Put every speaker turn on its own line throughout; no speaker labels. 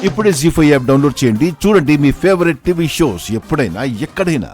ఇప్పుడే జీ5 app download చేయండి. చూడండి మీ ఫేవరెట్ టీవీ షోస్ ఎప్పుడైనా ఎక్కడైనా.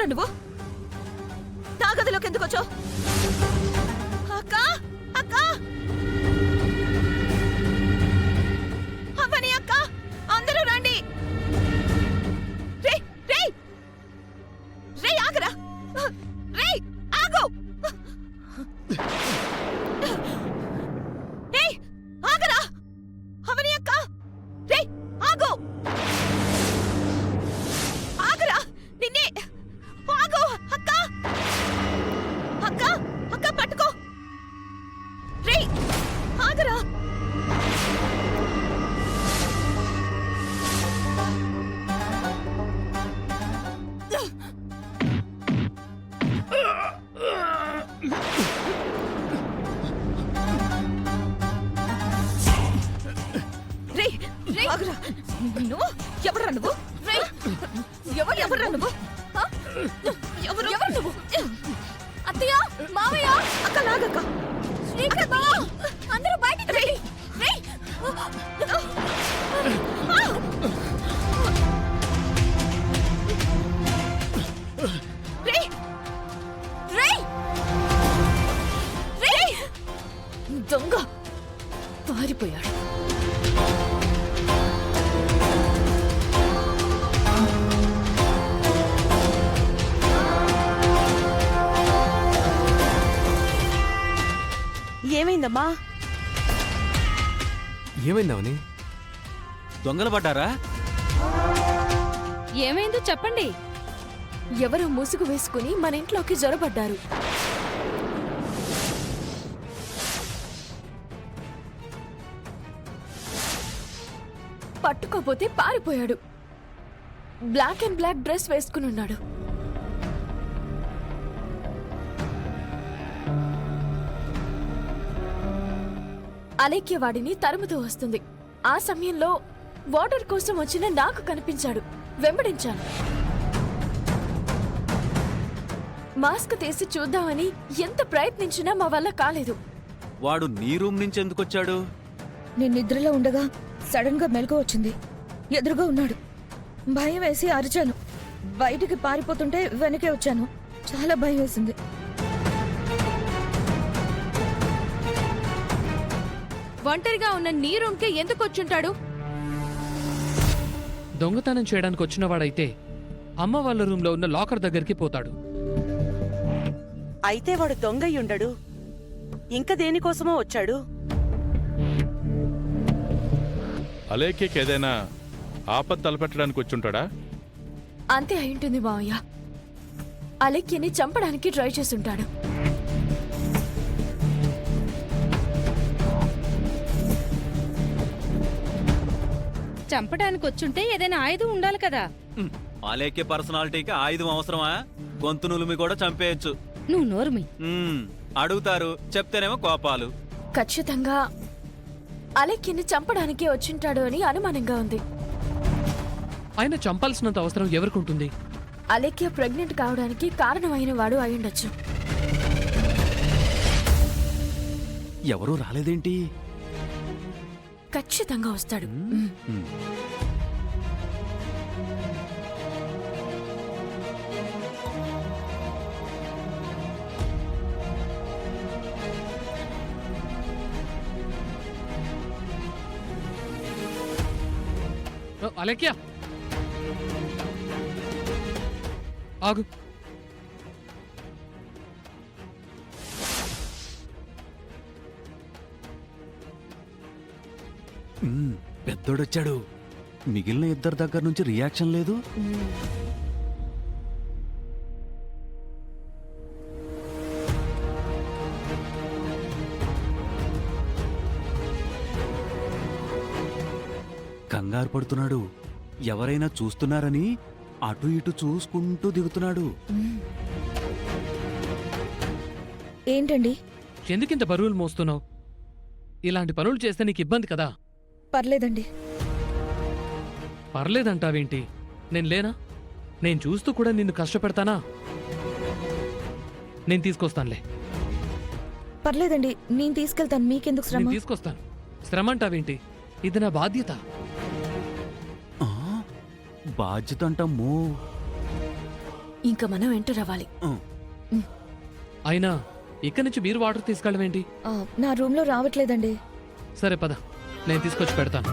నువ్వు నా గదిలోకి ఎందుకు వచ్చావు? అక్క అక్క అవని అక్క అందరూ రండి. రే రే రే ఆగరా, రే ఆగు, ఏయ్ ఆగరా అవని అక్క, రే ఆగు, ఆగరా నిన్నే, ఆగు అక్క అక్క అక్క పట్టుకో, రే ఆగరా. రే రే ఆగరా, నువ్వు ఎవరా నువ్వు? రే ఎవరా నువ్వు? ఎవరు నువ్వు? అత్తయ్య మావయ్య అక్క లాగక్క, శ్రీకర్ బావ అందరూ బయటికి రండి. రే రే రే రే దొంగ పారిపోయాడు. ఏమైందమ్మా?
ఏమైందవని? దొంగలు పడ్డారా?
ఏమైందో చెప్పండి.
ఎవరో ముసుగు వేసుకుని మన ఇంట్లోకి జొరబడ్డారు. పట్టుకోపోతే పారిపోయాడు. బ్లాక్ అండ్ బ్లాక్ డ్రెస్ వేసుకుని ఉన్నాడు. అలేఖ్య వాడిని తరుముతూ వస్తుంది. ఆ సమయంలో వాటర్ కోసం వచ్చిన నాకు కనిపించాడు. వెంబడించాను. మాస్క్ తీసి చూద్దామని ఎంత ప్రయత్నించినా మా వల్ల కాలేదు.
వాడు నీ రూమ్ నుంచి ఎందుకు వచ్చాడు?
నేను నిద్రలో ఉండగా సడన్ గా మెలకు వచ్చింది. ఎదురుగా ఉన్నాడు. భయం వేసి అరిచాను. బయటికి పారిపోతుంటే వెనకే వచ్చాను. చాలా భయం వేసింది.
ఒంటరిగా ఉన్న నీ రూమ్కి ఎందుకు వచ్చుంటాడు?
దొంగతనం చేయడానికి వచ్చినవాడైతే అమ్మ వాళ్ళ రూమ్లో ఉన్న లాకర్ దగ్గరికి పోతాడు.
అయితే వాడు దొంగయ్యుండడు. ఇంకా దేనికోసమో వచ్చాడు.
అలేఖ్యకి ఏదైనా ఆపద తలపెట్టడానికి వచ్చుంటాడా?
అంతే అయింటుంది మావయ్య. అలేఖ్యని చంపడానికి ట్రై చేసుంటాడు.
చంపడానికి వచ్చుంటే ఏదైనా ఆయుధం ఉండాలి కదా.
అలేఖ్య పర్సనాలిటీకి ఆయుధం అవసరమా? గొంతు నులిమి కూడా చంపేయచ్చు.
నువ్వు నోరుమి.
అడుగుతారు, చెప్తేనేమో కోపాలు.
ఖచ్చితంగా అలేఖ్యని చంపడానికి వచ్చింటాడు అని అనుమానంగా ఉంది.
ఆయన చంపాల్సినంత అవసరం ఎవరికుంటుంది?
అలేఖ్య ప్రెగ్నెంట్ కావడానికి కారణమైన వాడు అయ్యుండొచ్చు.
ఎవరూ రాలేదేంటి?
ఖచ్చితంగా వస్తాడు.
అలేఖ్య ఆగు.
పెద్దోడొచ్చాడు. మిగిలిన ఇద్దరి దగ్గర నుంచి రియాక్షన్ లేదు. కంగారు పడుతున్నాడు. ఎవరైనా చూస్తున్నారని అటు ఇటు చూసుకుంటూ దిగుతున్నాడు.
ఏంటండి?
ఎందుకింత బరువులు మోస్తున్నావు? ఇలాంటి పనులు చేస్తే నీకు ఇబ్బంది కదా.
పర్లేదండి.
పర్లేదంటావేంటి? నేను లేనా? నేను చూస్తూ కూడా నిన్ను కష్టపెడతానా? నేను తీసుకొస్తానులే.
పర్లేదండి, నేను తీసుకెళ్తాను. మీకెందుకు శ్రమ?
నేను తీసుకొస్తాను. శ్రమ అంటావేంటి? ఇది నా బాధ్యత.
బాధ్యత అంటమ్మో.
ఇంకా మనం ఎంటర్ అవ్వాలి.
అయినా ఇక్కడి నుంచి మీరు వాటర్ తీసుకెళ్ళవేంటి?
నా రూమ్లో రావట్లేదండి.
సరే పద, నేను తీసుకొచ్చి పెడతాను.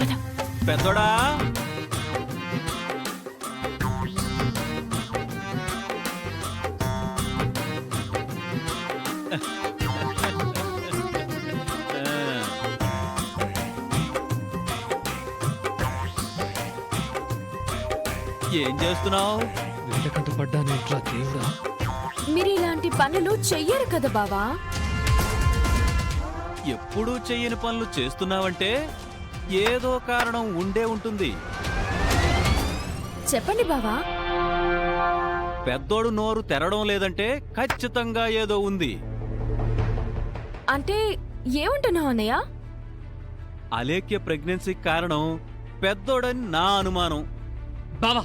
పద.
పెద్దోడా, ఏం చేస్తున్నావు?
వీళ్ళకంట పడ్డానేట్రా దేవుడా.
మీరు ఇలాంటి పనులు చెయ్యరు కదా బావా.
ఎప్పుడూ చెయ్యని పనులు చేస్తున్నావంటే ఏదో కారణం ఉండే ఉంటుంది.
చెప్పండి బావా.
పెద్దోడు నోరు తెరవడం లేదంటే ఖచ్చితంగా ఏదో ఉంది.
అంటే ఏమంటున్నావు అన్నయ్య?
అలేఖ్య ప్రెగ్నెన్సీకి కారణం పెద్దోడని నా అనుమానం.
బావా,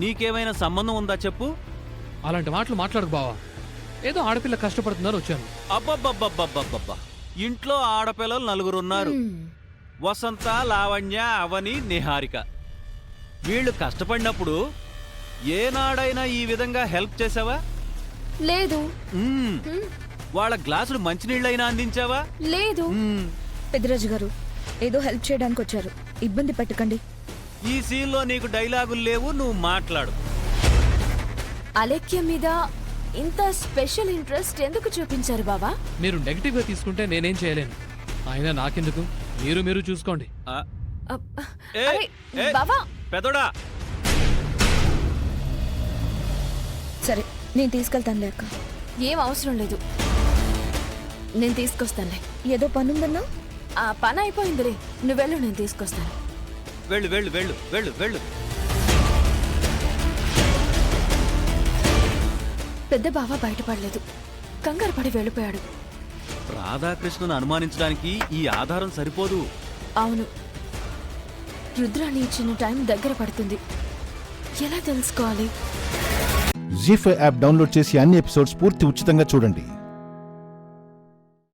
నీకేమైనా సంబంధం ఉందా చెప్పు.
అలాంటి మాటలు మాట్లాడకు బావా. ఏదో ఆడపిల్ల కష్టపడుతుందని వచ్చాను.
అబ్బబ్బబ్బబ్బబ్బబ్బబ్బా, ఇంట్లో ఆడపిల్లలు 4 ఉన్నారు. వసంత, లావణ్య, అవని, నిహారిక. వీళ్ళు కష్టపడినప్పుడు ఏనాడైనా ఈ విధంగా హెల్ప్ చేసావా?
లేదు.
వాళ్ళ గ్లాసులు మంచినీళ్ళైనా అందించావా?
లేదు.
పెద్దిరాజు గారు, ఏదో హెల్ప్ చేయడానికి వచ్చారు. ఇబ్బంది పెట్టకండి.
ఈ సీన్లో నీకు డైలాగులు లేవు, నువ్వు మాట్లాడు.
అలేఖ్య మీద ఇంత స్పెషల్ ఇంట్రెస్ట్ ఎందుకు చూపించారు బావా?
మీరు నెగిటివ్గా తీసుకుంటే నేనేం చేయలేను. అయినా నాకెందుకు, మీరు చూసుకోండి.
ఏ,
అరే,
ఏ,
బావా.
పెద్దోడా,
సరే, నేను తీసుకెళ్తాను లేక.
ఏం అవసరం లేదు, నేను తీసుకొస్తానులే.
ఏదో పనుందన్నా?
ఆ పని అయిపోయిందిలే, నువ్వెళ్ళు, నేను తీసుకొస్తాను.
వెళ్ళు వెళ్ళు వెళ్ళు వెళ్ళు వెళ్ళు.
పెద్ద బావ బయటపడలేదు, కంగారు పడి వెళ్ళిపోయాడు.
రాధాకృష్ణను అనుమానించడానికి ఈ ఆధారం సరిపోదు.
అవును, రుద్రాని ఇచ్చిన టైం దగ్గర పడుతుంది. ఎలా తెలుసుకోవాలి?
జీ5 యాప్ డౌన్లోడ్ చేసి అన్ని ఎపిసోడ్స్ పూర్తి ఉచితంగా చూడండి.